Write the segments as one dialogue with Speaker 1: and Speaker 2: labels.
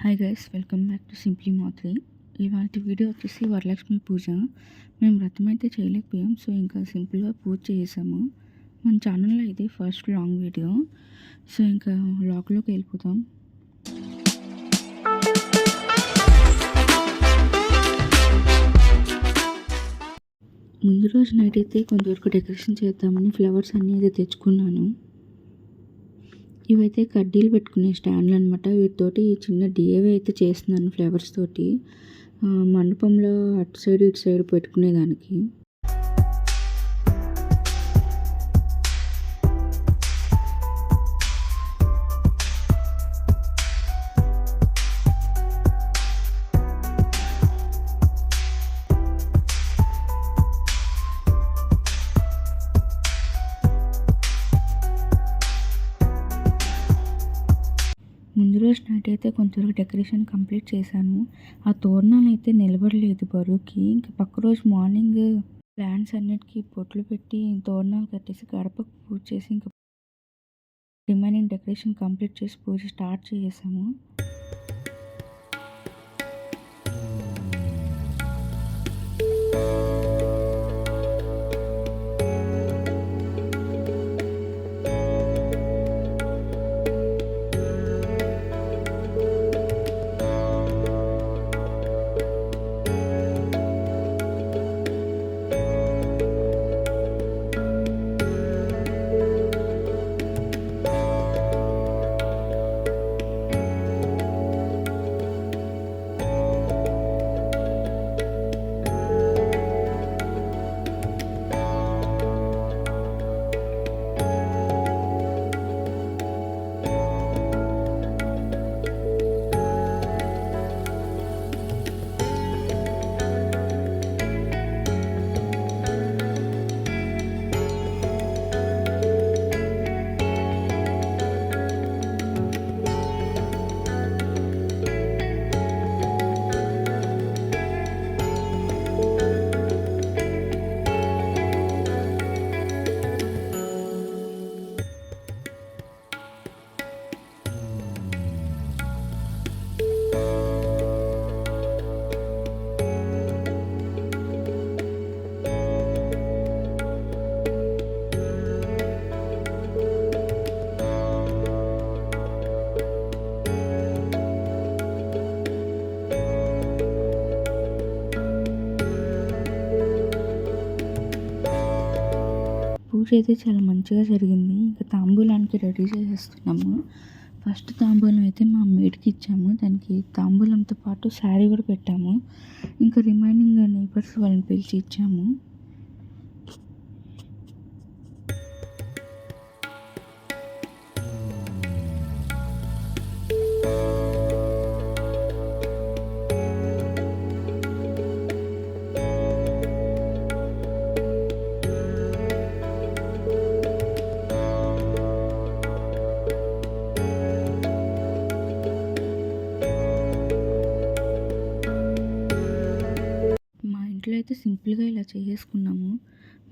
Speaker 1: Hi guys, welcome back to simply మాత్రి. ఇవాళ video వచ్చేసి వరలక్ష్మి పూజ. మేము వ్రతం అయితే చేయలేకపోయాం, సో ఇంకా సింపుల్గా పూజ చేసాము. మన ఛానల్లో ఇది ఫస్ట్ లాంగ్ వీడియో. సో ఇంకా వ్లాగ్లోకి వెళ్ళిపోతాం. ముందు రోజు నైట్ అయితే కొంతవరకు డెకరేషన్ చేద్దామని ఫ్లవర్స్ అన్నీ అయితే తెచ్చుకున్నాను. ఇవైతే కడ్డీలు పెట్టుకునే స్టాండ్లు అనమాట. వీటితోటి చిన్న డిఏవై అయితే చేస్తున్నాను ఫ్లవర్స్ తోటి, మండపంలో అటు సైడ్ ఇటు సైడ్ పెట్టుకునేదానికి. ముందు రోజు నైట్ అయితే కొంతవరకు డెకరేషన్ కంప్లీట్ చేశాను. ఆ తోరణాలు అయితే నిలబడలేదు బరువుకి. ఇంకా పక్క రోజు మార్నింగ్ ప్లాంట్స్ అన్నిటికీ పొట్లు పెట్టి తోరణాలు కట్టేసి గడపకు పూజ చేసి ఇంకా రిమైనింగ్ డెకరేషన్ కంప్లీట్ చేసి పూజ స్టార్ట్ చేసాము. పూజ అయితే చాలా మంచిగా జరిగింది. ఇంకా తాంబూలానికి రెడీ చేసేస్తున్నాము. ఫస్ట్ తాంబూలం అయితే మా మేడ్కి ఇచ్చాము. దానికి తాంబూలంతో పాటు శారీ కూడా పెట్టాము. ఇంకా రిమైనింగ్ నైబర్స్ వాళ్ళని పిలిచి ఇచ్చాము. ఇంట్లో అయితే సింపుల్గా ఇలా చేసేసుకున్నాము.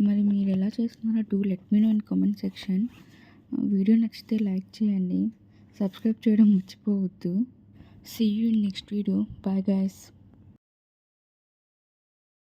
Speaker 1: మరి మీరు ఎలా చేస్తున్నారో do let me know in comment section. Video నచ్చితే లైక్ చేయండి, సబ్స్క్రైబ్ చేయడం మర్చిపోవద్దు. See you in next video. Bye guys.